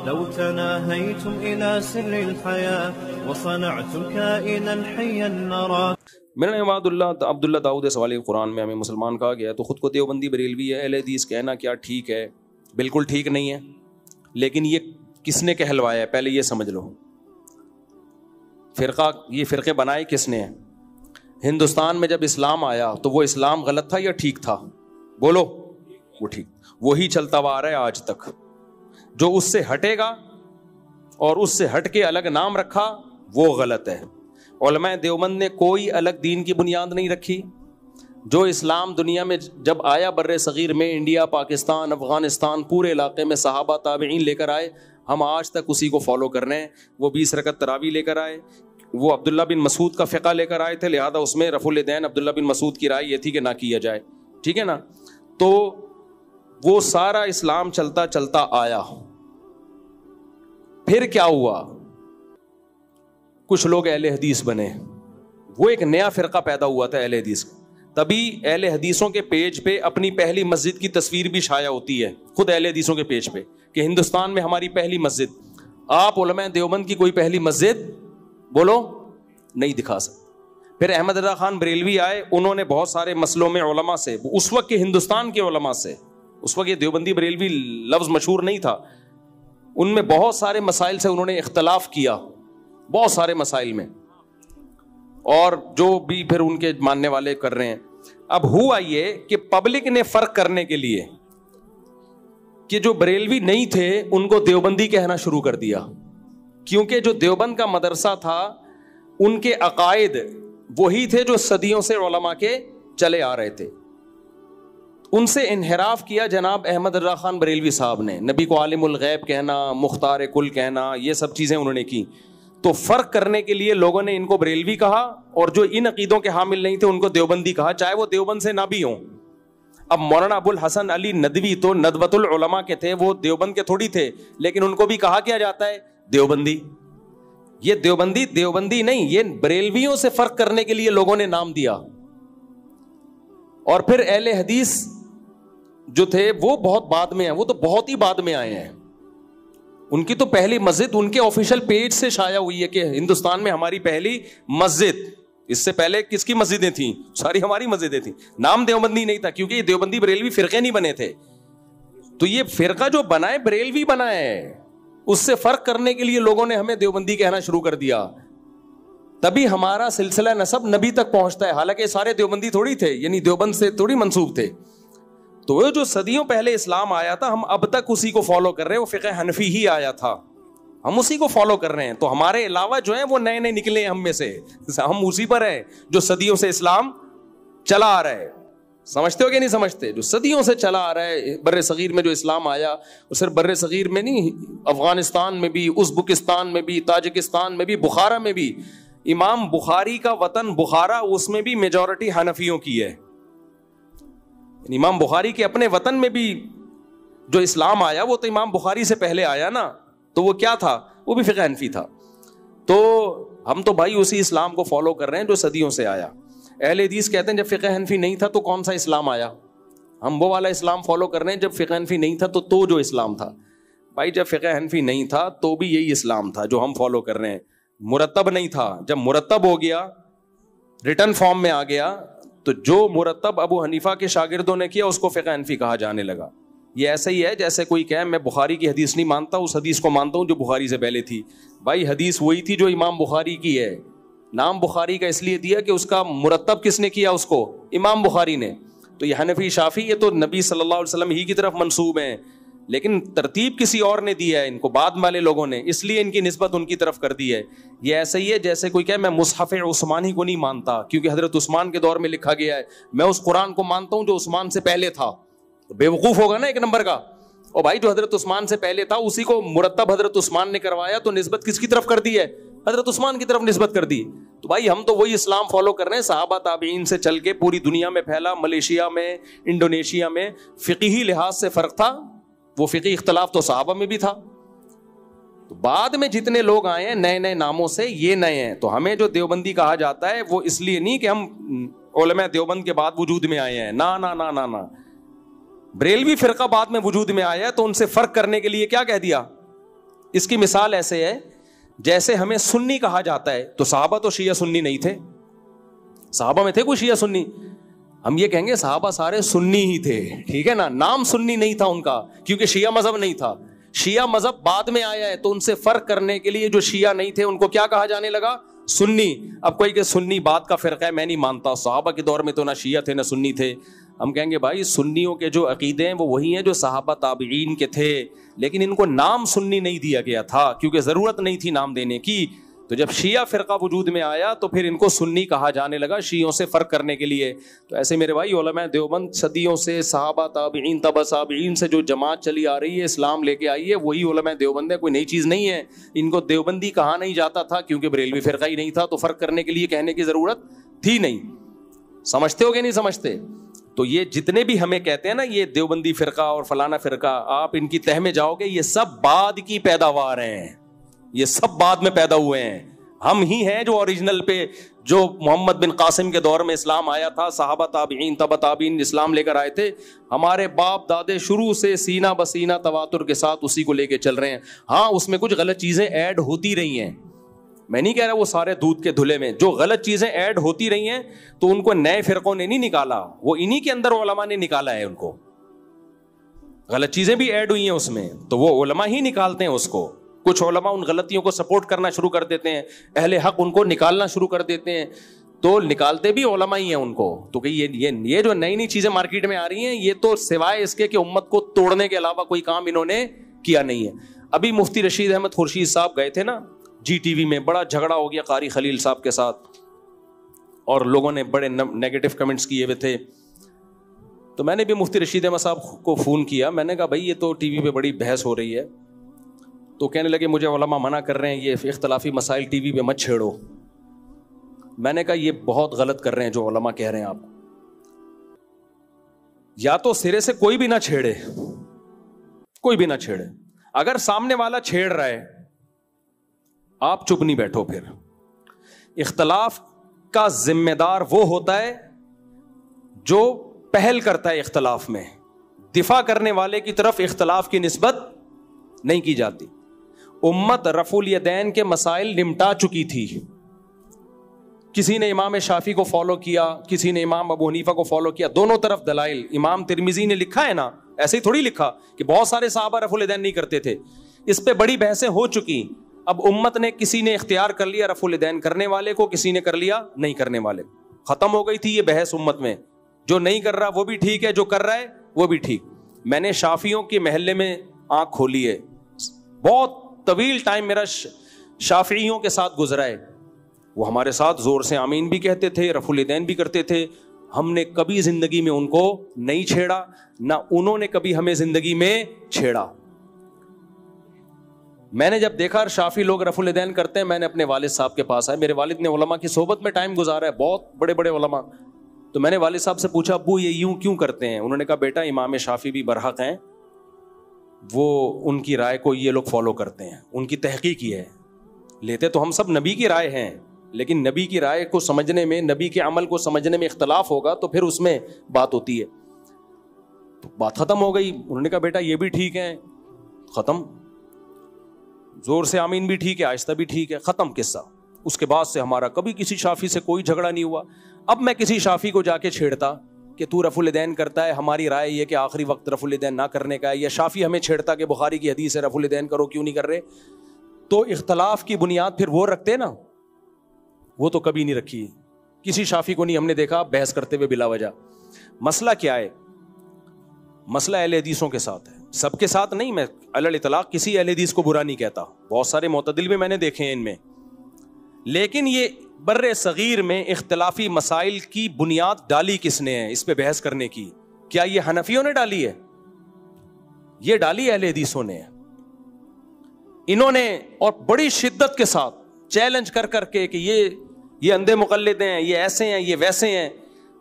لو تناهيتم إلى سر الحياة وصنعتم كائنا حيا نرى. میرا نام عبداللہ داؤد ہے. سوال قرآن میں ہمیں مسلمان کہا گیا تو خود کو دیوبندی بریلوی ہے. اہل حدیث کہنا کیا ٹھیک ہے؟ بالکل ٹھیک نہیں ہے. لیکن یہ کس نے کہلوایا ہے پہلے یہ سمجھ لو. یہ فرقے بنائے کس نے ہیں؟ ہندوستان میں جب اسلام آیا تو وہ اسلام غلط تھا یا ٹھیک تھا؟ بولو. وہ ٹھیک. وہی چلتا ہوا آ رہا ہے آج تک. جو اس سے ہٹے گا اور اس سے ہٹ کے الگ نام رکھا وہ غلط ہے. علماء دیوبند نے کوئی الگ دین کی بنیاد نہیں رکھی. جو اسلام دنیا میں جب آیا بر صغیر میں، انڈیا، پاکستان، افغانستان، پورے علاقے میں صحابہ تابعین لے کر آئے، ہم آج تک اسی کو فالو کر رہے ہیں. وہ 20 رکعت تراویح لے کر آئے. وہ عبداللہ بن مسعود کا فقہ لے کر آئے تھے، لہذا اس میں رفع الیدین عبداللہ بن مسعود کی رائے یہ تھی کہ نہ کیا جائے. ٹھیک ہے نا. تو وہ سارا اسلام چلتا چلتا آیا. پھر کیا ہوا؟ کچھ لوگ اہل حدیث بنے. وہ ایک نیا فرقہ پیدا ہوا تھا اہل حدیث. تبھی اہل حدیثوں کے پیج پہ اپنی پہلی مسجد کی تصویر بھی شائع ہوتی ہے، خود اہل حدیثوں کے پیج پہ، کہ ہندوستان میں ہماری پہلی مسجد. آپ علماء دیوبند کی کوئی پہلی مسجد بولو نہیں دکھا سکتے. پھر احمد رضا خان بریلوی آئے، انہوں نے بہت سارے مسئلوں میں علماء سے، اس وقت کے ہندوستان کے علماء سے، اس وقت یہ دیوبندی بریلوی لفظ مشہور نہیں تھا، ان میں بہت سارے مسائل سے انہوں نے اختلاف کیا، بہت سارے مسائل میں، اور جو بھی پھر ان کے ماننے والے کر رہے ہیں. اب ہوا یہ کہ پبلک نے فرق کرنے کے لیے کہ جو بریلوی نہیں تھے ان کو دیوبندی کہنا شروع کر دیا، کیونکہ جو دیوبند کا مدرسہ تھا ان کے عقائد وہی تھے جو صدیوں سے علماء کے چلے آ رہے تھے. ان سے انحراف کیا جناب احمد رضا خان بریلوی صاحب نے. نبی کو عالم الغیب کہنا، مختار کل کہنا، یہ سب چیزیں انہوں نے کی. تو فرق کرنے کے لیے لوگوں نے ان کو بریلوی کہا، اور جو ان عقیدوں کے حامل نہیں تھے ان کو دیوبندی کہا، چاہے وہ دیوبند سے نہ بھی ہوں. اب مولانا ابو الحسن علی ندوی تو ندوۃ العلماء کے تھے، وہ دیوبند کے تھوڑی تھے، لیکن ان کو بھی کہا کیا جاتا ہے دیوبندی. یہ دیوبندی نہیں، یہ بریلویوں سے فرق کرنے کے لیے لوگوں نے نام دیا. اور پھر اہل حدیث جو تھے وہ بہت بعد میں ہیں، وہ تو بہت ہی بعد میں آئے ہیں. ان کی تو پہلی مسجد ان کے آفیشیل پیج سے شائع ہوئی ہے کہ ہندوستان میں ہماری پہلی مسجد. اس سے پہلے کس کی مسجدیں تھیں؟ ساری ہماری مسجدیں تھیں. نام دیوبندی نہیں تھا، کیونکہ یہ دیوبندی بریلوی فرقے نہیں بنے تھے. تو یہ فرقہ جو بنا ہے بریلوی بنا ہے، اس سے فرق کرنے کے لیے لوگوں نے ہمیں دیوبندی کہنا شروع کر دیا. تبھی ہمارا سلسلہ نسب نبی تک پہنچتا ہے، حالانکہ سارے دیوبندی تھوڑی تھے، یعنی دیوبند سے تھوڑی منسوب تھے. تو وہ جو صدیوں پہلے اسلام آیا تھا ہم اب تک اسی کو فالو کر رہے ہیں. وہ فقہ حنفی ہی آیا تھا، ہم اسی کو فالو کر رہے ہیں. تو ہمارے علاوہ جو ہیں وہ نئے نئے نکلے ہیں ہم میں سے، ہم اسی پر ہیں جو صدیوں سے اسلام چلا آ رہا ہے. سمجھتے ہو کہ نہیں سمجھتے؟ جو صدیوں سے چلا آ رہا ہے بر صغیر میں جو اسلام آیا، اور صرف بر صغیر میں نہیں، افغانستان میں بھی، ازبکستان میں بھی، تاجکستان میں بھی، بخارا میں بھی. امام بخاری کا وطن بخارا، اس میں بھی میجورٹی حنفیوں کی ہے. امام بخاری کے اپنے وطن میں بھی جو اسلام آیا وہ تو امام بخاری سے پہلے آیا نا. تو وہ کیا تھا؟ وہ بھی فقہ حنفی تھا. تو ہم تو بھائی اسی اسلام کو فالو کر رہے ہیں جو صدیوں سے آیا. اہل حدیث کہتے ہیں جب فقہ حنفی نہیں تھا تو کون سا اسلام آیا؟ ہم وہ والا اسلام فالو کر رہے ہیں جب فقہ حنفی نہیں تھا تو جو اسلام تھا. بھائی جب فقہ حنفی نہیں تھا تو بھی یہی اسلام تھا جو ہم فالو کر رہے ہیں. مرتب نہیں تھا، جب مرتب ہو گیا، ریٹن فارم میں آ گیا، تو جو مرتب ابو حنیفہ کے شاگردوں نے کیا اس کو فقہ حنفی کہا جانے لگا. یہ ایسا ہی ہے جیسے کوئی کہے میں بخاری کی حدیث نہیں مانتا، اس حدیث کو مانتا ہوں جو بخاری سے پہلے تھی. بھائی حدیث وہی تھی جو امام بخاری کی ہے. نام بخاری کا اس لیے دیا کہ اس کا مرتب کس نے کیا؟ اس کو امام بخاری نے. تو یہ حنفی شافعی یہ تو نبی صلی اللہ علیہ وسلم ہی کی طرف منسوب ہیں، لیکن ترتیب کسی اور نے دی ہے ان کو، بعد والے لوگوں نے، اس لیے ان کی نسبت ان کی طرف کر دی ہے. یہ ایسا ہی ہے جیسے کوئی کہے میں مصحف عثمانی کو نہیں مانتا کیونکہ حضرت عثمان کے دور میں لکھا گیا ہے، میں اس قرآن کو مانتا ہوں جو عثمان سے پہلے تھا. بے وقوف ہوگا نا ایک نمبر کا. اور بھائی جو حضرت عثمان سے پہلے تھا اسی کو مرتب حضرت عثمان نے کروایا، تو نسبت کس کی طرف کر دی ہے؟ حضرت عثمان کی طرف نسبت کر دی. تو بھائی ہم تو وہی اسلام فالو کر رہے ہیں صحابہ تابعین سے چل کے پوری دنیا میں پھیلا. ملیشیا میں، انڈونیشیا میں فقہی لحاظ سے فرق تھا، وہ فقہی اختلاف تو صحابہ میں بھی تھا. تو بعد میں جتنے لوگ آئے ہیں نئے نئے ناموں سے، یہ نئے ہیں. تو ہمیں جو دیوبندی کہا جاتا ہے وہ اس لیے نہیں کہ ہم علماء دیوبند کے بعد وجود میں آئے ہیں، نا نا نا نا نا. بریلوی فرقہ بعد میں وجود میں آیا ہے تو ان سے فرق کرنے کے لیے کیا کہہ دیا؟ اس کی مثال ایسے ہے جیسے ہمیں سنی کہا جاتا ہے, تو صحابہ تو شیعہ سنی نہیں تھے, صحابہ میں تھے کوئی شیعہ سنی؟ ہم یہ کہیں گے صحابہ سارے سنی ہی تھے, ٹھیک ہے نا, نام سنی نہیں تھا ان کا, کیونکہ شیعہ مذہب نہیں تھا. شیعہ مذہب بعد میں آیا ہے, تو ان سے فرق کرنے کے لیے جو شیعہ نہیں تھے ان کو کیا کہا جانے لگا؟ سنی. اب کوئی کہ سنی بعد کا فرقہ ہے, میں نہیں مانتا, صحابہ کے دور میں تو نہ شیعہ تھے نہ سنی تھے. ہم کہیں گے بھائی سنیوں کے جو عقیدے ہیں وہ وہی ہیں جو صحابہ تابعین کے تھے, لیکن ان کو نام سنی نہیں دیا گیا تھا کیونکہ ضرورت نہیں تھی نام دینے کی. تو جب شیعہ فرقہ وجود میں آیا تو پھر ان کو سنی کہا جانے لگا شیعوں سے فرق کرنے کے لیے. تو ایسے میرے بھائی علماء دیوبند صدیوں سے صحابہ تابعین تبع تابعین سے جو جماعت چلی آ رہی ہے, اسلام لے کے آئی ہے, وہی علماء دیوبند ہے, کوئی نئی چیز نہیں ہے. ان کو دیوبندی کہا نہیں جاتا تھا کیونکہ بریلوی فرقہ ہی نہیں تھا, تو فرق کرنے کے لیے کہنے کی ضرورت تھی نہیں. سمجھتے ہو کہ نہیں سمجھتے؟ تو یہ جتنے بھی ہمیں کہتے ہیں نا یہ دیوبندی فرقہ اور فلانا فرقہ, آپ ان کی تہ میں جاؤ گے یہ سب بعد کی پیداوار ہیں, یہ سب بعد میں پیدا ہوئے ہیں. ہم ہی ہیں جو اوریجنل پہ, جو محمد بن قاسم کے دور میں اسلام آیا تھا, صحابہ تابعین تبع تابعین اسلام لے کر آئے تھے, ہمارے باپ دادے شروع سے سینہ بسینہ تواتر کے ساتھ اسی کو لے کے چل رہے ہیں. ہاں اس میں کچھ غلط چیزیں ایڈ ہوتی رہی ہیں, میں نہیں کہہ رہا وہ سارے دودھ کے دھلے میں, جو غلط چیزیں ایڈ ہوتی رہی ہیں تو ان کو نئے فرقوں نے نہیں نکالا, وہ انہی کے اندر علماء نے نکالا ہے. ان کو غلط چیزیں بھی ایڈ ہوئی ہیں اس میں, تو وہ علماء ہی نکالتے ہیں اس کو. کچھ علماء ان غلطیوں کو سپورٹ کرنا شروع کر دیتے ہیں, اہل حق ان کو نکالنا شروع کر دیتے ہیں, تو نکالتے بھی علماء ہی ہیں ان کو. تو کہ یہ جو نئی نئی چیزیں مارکیٹ میں آ رہی ہیں یہ تو سوائے اس کے کہ امت کو توڑنے کے علاوہ کوئی کام انہوں نے کیا نہیں ہے. ابھی مفتی رشید احمد خورشید صاحب گئے تھے نا جی ٹی وی میں, بڑا جھگڑا ہو گیا قاری خلیل صاحب کے ساتھ اور لوگوں نے بڑے نیگیٹو کمنٹس کیے ہوئے تھے. تو میں نے بھی مفتی رشید احمد صاحب کو فون کیا, میں نے کہا بھائی یہ تو ٹی وی پہ بڑی بحث ہو رہی ہے. تو کہنے لگے مجھے علماء منع کر رہے ہیں یہ اختلافی مسائل ٹی وی پہ مت چھیڑو. میں نے کہا یہ بہت غلط کر رہے ہیں جو علماء کہہ رہے ہیں آپ, یا تو سرے سے کوئی بھی نہ چھیڑے, کوئی بھی نہ چھیڑے. اگر سامنے والا چھیڑ رہا ہے آپ چپ نہیں بیٹھو. پھر اختلاف کا ذمہ دار وہ ہوتا ہے جو پہل کرتا ہے اختلاف میں, دفاع کرنے والے کی طرف اختلاف کی نسبت نہیں کی جاتی. امت رفع الیدین کے مسائل نمٹا چکی تھی, کسی نے امام شافعی کو فالو کیا, کسی نے امام ابو حنیفہ کو فالو کیا, دونوں طرف دلائل. امام ترمذی نے لکھا ہے نا, ایسے ہی تھوڑی لکھا کہ بہت سارے صحابہ رفع الیدین نہیں کرتے تھے, اس پہ بڑی بحثیں ہو چکی. اب امت نے کسی نے اختیار کر لیا رفع الیدین کرنے والے کو, کسی نے کر لیا نہیں کرنے والے, ختم ہو گئی تھی یہ بحث امت میں. جو نہیں کر رہا وہ بھی ٹھیک ہے, جو کر رہا ہے وہ بھی ٹھیک. میں نے شافعیوں کے محلے میں آنکھ کھولی ہے, بہت طویل ٹائم میرا شافعیوں کے ساتھ گزرا ہے. وہ ہمارے ساتھ زور سے آمین بھی کہتے تھے, رفع الیدین بھی کرتے تھے. ہم نے کبھی زندگی میں ان کو نہیں چھیڑا, نہ انہوں نے کبھی ہمیں زندگی میں چھیڑا. میں نے جب دیکھا شافعی لوگ رفع الیدین کرتے ہیں, میں نے اپنے والد صاحب کے پاس آئے, میرے والد نے علماء کی صحبت میں ٹائم گزارا ہے, بہت بڑے بڑے علماء. تو میں نے والد صاحب سے پوچھا ابو یہ یوں کیوں کرتے ہیں؟ انہوں نے کہا بیٹا امام شافعی بھی برحق ہیں, وہ ان کی رائے کو یہ لوگ فالو کرتے ہیں, ان کی تحقیق یہ ہے. لیتے تو ہم سب نبی کی رائے ہیں, لیکن نبی کی رائے کو سمجھنے میں, نبی کے عمل کو سمجھنے میں اختلاف ہوگا تو پھر اس میں بات ہوتی ہے. تو بات ختم ہو گئی. انہوں نے کہا بیٹا یہ بھی ٹھیک ہے, ختم. زور سے آمین بھی ٹھیک ہے, آہستہ بھی ٹھیک ہے, ختم قصہ. اس کے بعد سے ہمارا کبھی کسی شافعی سے کوئی جھگڑا نہیں ہوا. اب میں کسی شافعی کو جا کے چھیڑتا کہ تو رفع الیدین کرتا ہے, ہماری رائے یہ کہ آخری وقت رفع الیدین نہ کرنے کا ہے, یا شافعی ہمیں چھیڑتا کہ بخاری کی حدیث ہے رفع الیدین کرو کیوں نہیں کر رہے, تو اختلاف کی بنیاد پھر وہ رکھتے نا, وہ تو کبھی نہیں رکھی. کسی شافعی کو نہیں ہم نے دیکھا بحث کرتے ہوئے بلا وجہ. مسئلہ کیا ہے؟ مسئلہ اہل حدیثوں کے ساتھ ہے, سب کے ساتھ نہیں. میں علی الاطلاق کسی اہل حدیث کو برا نہیں کہتا, بہت سارے معتدل بھی میں نے دیکھے ہیں ان میں, لیکن یہ بر صغیر میں اختلافی مسائل کی بنیاد ڈالی کس نے ہے اس پہ بحث کرنے کی؟ کیا یہ حنفیوں نے ڈالی ہے؟ یہ ڈالی اہل حدیثوں نے. انہوں نے اور بڑی شدت کے ساتھ چیلنج کر کر کے کہ یہ اندھے مقلد ہیں, یہ ایسے ہیں, یہ ویسے ہیں.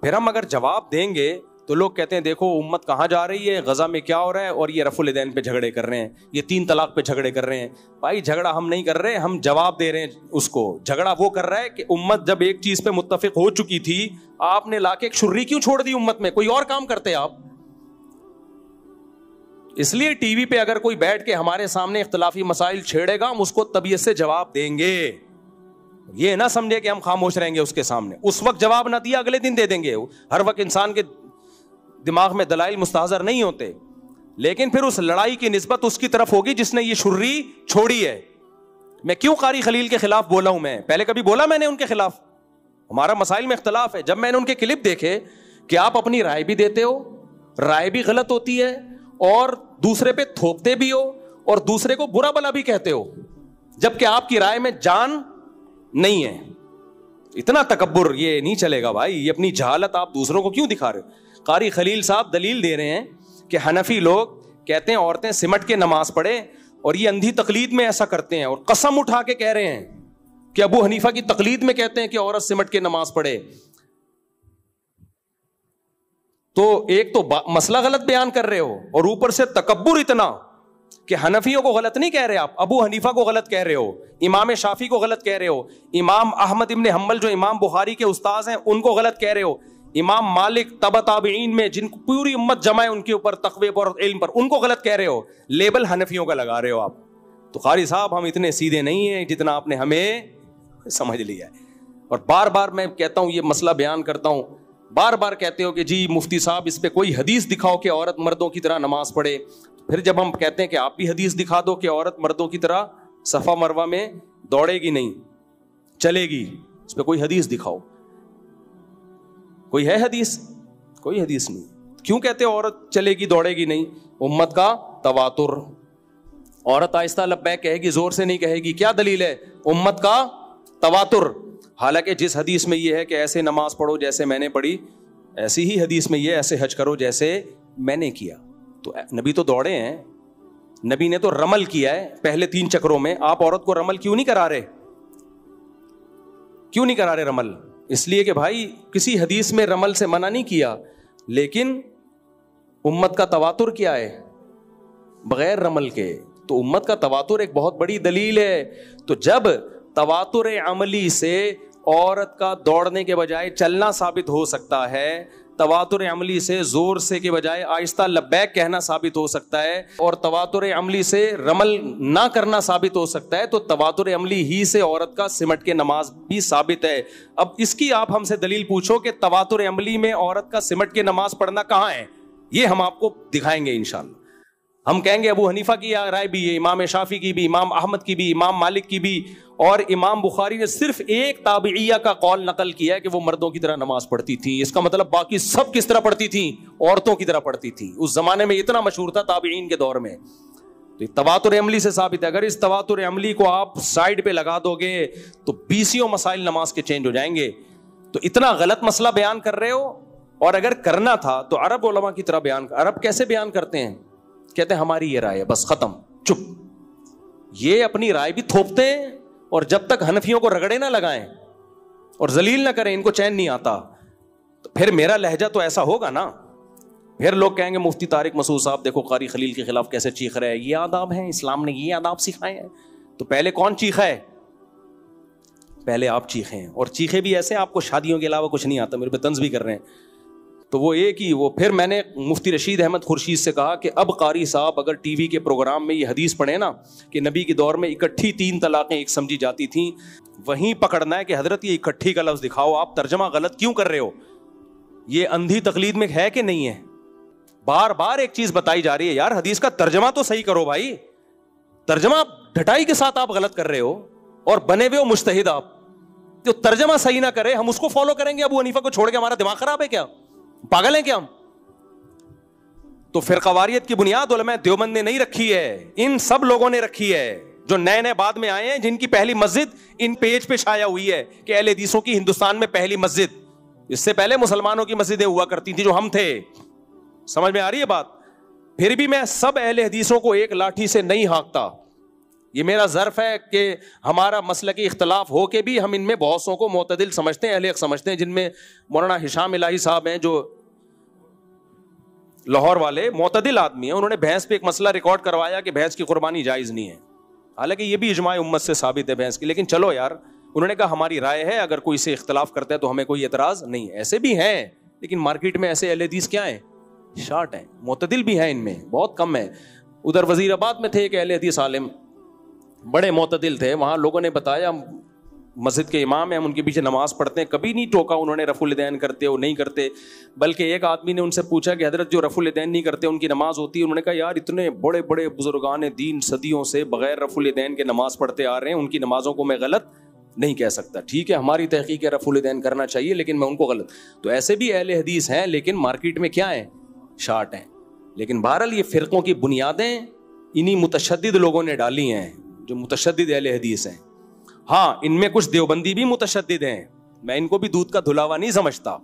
پھر ہم اگر جواب دیں گے تو لوگ کہتے ہیں دیکھو امت کہاں جا رہی ہے, غزہ میں کیا ہو رہا ہے, اور یہ رفع الیدین پہ جھگڑے کر رہے ہیں, یہ 3 طلاق پہ جھگڑے کر رہے ہیں. بھائی جھگڑا ہم نہیں کر رہے, ہم جواب دے رہے ہیں اس کو. جھگڑا وہ کر رہا ہے کہ امت جب ایک چیز پہ متفق ہو چکی تھی, آپ نے لا کے ایک چھری کیوں چھوڑ دی امت میں, کوئی اور کام کرتے آپ. اس لیے ٹی وی پہ اگر کوئی بیٹھ کے ہمارے سامنے اختلافی مسائل چھیڑے گا ہم اس کو طبیعت سے جواب دیں گے. یہ نہ سمجھے کہ ہم خاموش رہیں گے اس کے سامنے. اس وقت جواب نہ دیا اگلے دن دے دیں گے. ہر وقت انسان کے دماغ میں دلائل مستحضر نہیں ہوتے, لیکن پھر اس لڑائی کی نسبت اس کی طرف ہوگی جس نے یہ شرری چھوڑی ہے. میں کیوں قاری خلیل کے خلاف بولا ہوں؟ میں پہلے کبھی بولا میں نے ان کے خلاف؟ ہمارا مسائل میں اختلاف ہے. جب میں نے ان کے کلپ دیکھے کہ آپ اپنی رائے بھی دیتے ہو, رائے بھی غلط ہوتی ہے, اور دوسرے پہ تھوپتے بھی ہو, اور دوسرے کو برا بلا بھی کہتے ہو, جبکہ آپ کی رائے میں جان نہیں ہے. اتنا تکبر یہ نہیں چلے گا بھائی. یہ اپنی جہالت آپ دوسروں کو کیوں دکھا رہے ہو؟ قاری خلیل صاحب دلیل دے رہے ہیں کہ حنفی لوگ کہتے ہیں عورتیں سمٹ کے نماز پڑھیں, اور یہ اندھی تقلید میں ایسا کرتے ہیں, اور قسم اٹھا کے کہہ رہے ہیں کہ ابو حنیفہ کی تقلید میں کہتے ہیں کہ عورت سمٹ کے نماز پڑھے. تو ایک تو مسئلہ غلط بیان کر رہے ہو, اور اوپر سے تکبر اتنا کہ حنفیوں کو غلط نہیں کہہ رہے آپ, ابو حنیفہ کو غلط کہہ رہے ہو, امام شافعی کو غلط کہہ رہے ہو, امام احمد ابن حنبل جو امام بخاری کے استاذ ہیں ان کو غلط کہہ رہے ہو, امام مالک تبع تابعین میں جن کو پوری امت جمع ہے ان کے اوپر تقوی پر علم پر, ان کو غلط کہہ رہے ہو. لیبل حنفیوں کا لگا رہے ہو آپ. تو قاری صاحب ہم اتنے سیدھے نہیں ہیں جتنا آپ نے ہمیں سمجھ لیا ہے. اور بار بار میں کہتا ہوں, یہ مسئلہ بیان کرتا ہوں, بار بار کہتے ہو کہ جی مفتی صاحب اس پہ کوئی حدیث دکھاؤ کہ عورت مردوں کی طرح نماز پڑھے. پھر جب ہم کہتے ہیں کہ آپ بھی حدیث دکھا دو کہ عورت مردوں کی طرح صفا مروہ میں دوڑے گی نہیں, چلے گی, اس پہ کوئی حدیث دکھاؤ. کوئی ہے حدیث؟ کوئی حدیث نہیں. کیوں کہتے ہو عورت چلے گی دوڑے گی نہیں؟ امت کا تواتر. عورت آہستہ لبیک کہے گی, زور سے نہیں کہے گی. کیا دلیل ہے؟ امت کا تواتر. حالانکہ جس حدیث میں یہ ہے کہ ایسے نماز پڑھو جیسے میں نے پڑھی, ایسی ہی حدیث میں یہ ایسے حج کرو جیسے میں نے کیا. تو نبی تو دوڑے ہیں, نبی نے تو رمل کیا ہے پہلے 3 چکروں میں. آپ عورت کو رمل کیوں نہیں کرا رہے؟ کیوں نہیں کرا رہے رمل؟ اس لیے کہ بھائی کسی حدیث میں رمل سے منع نہیں کیا, لیکن امت کا تواتر کیا ہے بغیر رمل کے. تو امت کا تواتر ایک بہت بڑی دلیل ہے. تو جب تواتر عملی سے عورت کا دوڑنے کے بجائے چلنا ثابت ہو سکتا ہے, تواتر عملی سے زور سے کے بجائے آہستہ لبیک کہنا ثابت ہو سکتا ہے, اور تواتر عملی سے رمل نہ کرنا ثابت ہو سکتا ہے, تو تواتر عملی ہی سے عورت کا سمٹ کے نماز بھی ثابت ہے. اب اس کی آپ ہم سے دلیل پوچھو کہ تواتر عملی میں عورت کا سمٹ کے نماز پڑھنا کہاں ہے, یہ ہم آپ کو دکھائیں گے انشاءاللہ. ہم کہیں گے ابو حنیفہ کی رائے بھی ہے, امام شافعی کی بھی, امام احمد کی بھی, امام مالک کی بھی, اور امام بخاری نے صرف ایک تابعیہ کا قول نقل کیا ہے کہ وہ مردوں کی طرح نماز پڑھتی تھی. اس کا مطلب باقی سب کس طرح پڑھتی تھیں؟ عورتوں کی طرح پڑھتی تھی. اس زمانے میں اتنا مشہور تھا تابعین کے دور میں. تو تواتر عملی سے ثابت ہے. اگر اس تواتر عملی کو آپ سائڈ پہ لگا دو گے تو 20 مسائل نماز کے چینج ہو جائیں گے. تو اتنا غلط مسئلہ بیان کر رہے ہو, اور اگر کرنا تھا تو عرب علماء کی طرح بیان. عرب کیسے بیان کرتے ہیں؟ کہتے ہیں ہماری یہ رائے ہے, بس ختم, چپ. یہ اپنی رائے بھی تھوپتے ہیں, اور جب تک حنفیوں کو رگڑے نہ لگائیں اور ذلیل نہ کریں, ان کو چین نہیں آتا. تو پھر میرا لہجہ تو ایسا ہوگا نا, پھر لوگ کہیں گے مفتی طارق مسعود صاحب دیکھو قاری خلیل کے خلاف کیسے چیخ رہے ہیں. یہ آداب ہیں, اسلام نے یہ آداب سکھائے ہیں. تو پہلے کون چیخا ہے؟ پہلے آپ چیخے ہیں, اور چیخے بھی ایسے آپ کو شادیوں کے علاوہ کچھ نہیں آتا. میرے پہ طنز بھی کر رہے ہیں. تو وہ ایک ہی وہ پھر میں نے مفتی رشید احمد خورشید سے کہا کہ اب قاری صاحب اگر ٹی وی کے پروگرام میں یہ حدیث پڑھے نا کہ نبی کے دور میں اکٹھی 3 طلاقیں ایک سمجھی جاتی تھیں, وہیں پکڑنا ہے کہ حضرت یہ اکٹھی کا لفظ دکھاؤ, آپ ترجمہ غلط کیوں کر رہے ہو؟ یہ اندھی تقلید میں ہے کہ نہیں ہے؟ بار بار ایک چیز بتائی جا رہی ہے, یار حدیث کا ترجمہ تو صحیح کرو بھائی. ترجمہ ڈھٹائی کے ساتھ آپ غلط کر رہے ہو, اور بنے ہوئے ہو مجتہد آپ. جو ترجمہ صحیح نہ کرے ہم اس کو فالو کریں گے ابو حنیفہ کو چھوڑ کے؟ ہمارا دماغ خراب ہے کیا؟ پاگل ہیں کیا ہم؟ تو فرقہ واریت کی بنیاد علماء دیوبند نے نہیں رکھی ہے, ان سب لوگوں نے رکھی ہے جو نئے نئے بعد میں آئے ہیں, جن کی پہلی مسجد ان پیج پہ شائع ہوئی ہے کہ اہل حدیثوں کی ہندوستان میں پہلی مسجد. اس سے پہلے مسلمانوں کی مسجدیں ہوا کرتی تھی جو ہم تھے. سمجھ میں آ رہی ہے بات؟ پھر بھی میں سب اہل حدیثوں کو ایک لاٹھی سے نہیں ہانکتا. یہ میرا ظرف ہے کہ ہمارا مسلکی اختلاف ہو کے بھی ہم ان میں بہت سو کو معتدل سمجھتے ہیں, اہل حق سمجھتے ہیں, جن میں مولانا ہشام الہی صاحب ہیں جو لاہور والے معتدل آدمی ہیں. انہوں نے بھینس پہ ایک مسئلہ ریکارڈ کروایا کہ بھینس کی قربانی جائز نہیں ہے, حالانکہ یہ بھی اجماع امت سے ثابت ہے بھینس کی. لیکن چلو یار, انہوں نے کہا ہماری رائے ہے, اگر کوئی سے اختلاف کرتا ہے تو ہمیں کوئی اعتراض نہیں. ایسے بھی ہیں, لیکن مارکیٹ میں ایسے اہل حدیث کیا ہیں؟ شارٹ ہیں. معتدل بھی ہیں ان میں, بہت کم ہے. ادھر وزیر آباد میں تھے ایک اہل حدیث عالم, بڑے معتدل تھے. وہاں لوگوں نے بتایا, مسجد کے امام ہیں, ہم ان کے پیچھے نماز پڑھتے ہیں, کبھی نہیں ٹوکا انہوں نے رفع الیدین کرتے ہو نہیں کرتے. بلکہ ایک آدمی نے ان سے پوچھا کہ حضرت جو رفع الیدین نہیں کرتے ان کی نماز ہوتی ہے؟ انہوں نے کہا یار اتنے بڑے بڑے بزرگان دین صدیوں سے بغیر رفع الیدین کے نماز پڑھتے آ رہے ہیں, ان کی نمازوں کو میں غلط نہیں کہہ سکتا. ٹھیک ہے ہماری تحقیق ہے رفع الیدین کرنا چاہیے, لیکن میں ان کو غلط. تو ایسے بھی اہل حدیث ہیں لیکن مارکیٹ میں کیا ہیں, شارٹ ہیں. لیکن بہرحال یہ فرقوں کی بنیادیں انہی متشدد لوگوں نے ڈالی ہیں جو متشدد اہل حدیث ہیں. ہاں ان میں کچھ دیوبندی بھی متشدد ہیں, میں ان کو بھی دودھ کا دھلاوا نہیں سمجھتا.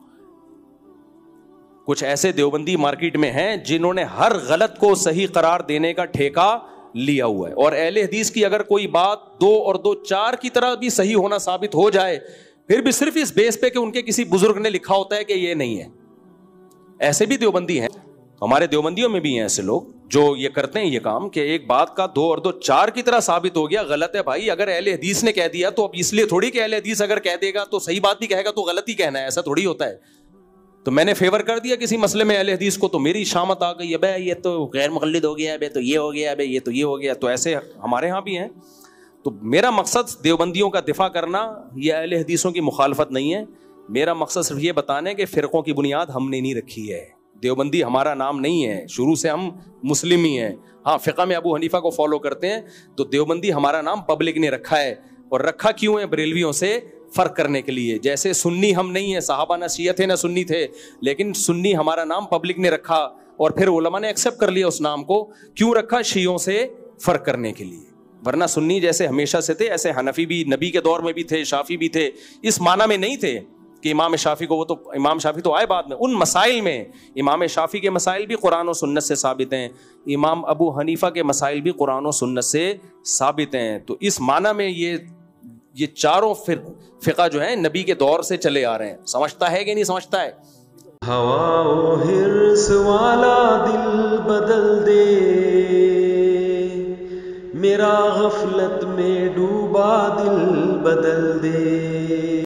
کچھ ایسے دیوبندی مارکیٹ میں ہیں جنہوں نے ہر غلط کو صحیح قرار دینے کا ٹھیکہ لیا ہوا ہے. اور اہل حدیث کی اگر کوئی بات 2 اور 2 4 کی طرح بھی صحیح ہونا ثابت ہو جائے, پھر بھی صرف اس بیس پہ کہ ان کے کسی بزرگ نے لکھا ہوتا ہے کہ یہ نہیں ہے. ایسے بھی دیوبندی ہیں, ہمارے دیوبندیوں میں بھی ہیں ایسے لوگ جو یہ کرتے ہیں یہ کام کہ ایک بات کا 2 اور 2 4 کی طرح ثابت ہو گیا, غلط ہے. بھائی اگر اہل حدیث نے کہہ دیا تو اب اس لیے تھوڑی کہ اہل حدیث اگر کہہ دے گا تو صحیح بات بھی کہے گا تو غلط ہی کہنا ہے, ایسا تھوڑی ہوتا ہے. تو میں نے فیور کر دیا کسی مسئلے میں اہل حدیث کو تو میری شامت آ گئی, ابے یہ تو غیر مقلد ہو گیا, ابے تو یہ ہو گیا, ابے یہ تو یہ ہو گیا. تو ایسے ہمارے ہاں بھی ہیں. تو میرا مقصد دیوبندیوں کا دفاع کرنا یہ اہل حدیثوں کی مخالفت نہیں ہے. میرا مقصد صرف یہ بتانا ہے کہ فرقوں کی بنیاد ہم نے نہیں رکھی ہے. دیوبندی ہمارا نام نہیں ہے, شروع سے ہم مسلم ہی ہیں. ہاں فقہ میں ابو حنیفہ کو فالو کرتے ہیں, تو دیوبندی ہمارا نام پبلک نے رکھا ہے. اور رکھا کیوں ہے؟ بریلویوں سے فرق کرنے کے لیے. جیسے سنی ہم نہیں ہیں, صحابہ نہ شیعہ تھے نہ سنی تھے, لیکن سنی ہمارا نام پبلک نے رکھا اور پھر علماء نے ایکسیپٹ کر لیا اس نام کو. کیوں رکھا؟ شیعوں سے فرق کرنے کے لیے. ورنہ سنی جیسے ہمیشہ سے تھے ایسے حنفی بھی نبی کے دور میں بھی تھے, شافی بھی تھے. اس معنی میں نہیں تھے کہ امام شافی کو, وہ تو امام شافی تو آئے بعد میں. ان مسائل میں امام شافی کے مسائل بھی قرآن و سنت سے ثابت ہیں, امام ابو حنیفہ کے مسائل بھی قرآن و سنت سے ثابت ہیں. تو اس معنی میں یہ چاروں فقہ جو ہیں نبی کے دور سے چلے آ رہے ہیں. سمجھتا ہے کہ نہیں سمجھتا ہے؟ ہوا و حرص والا دل بدل دے, میرا غفلت میں ڈوبا دل بدل دے.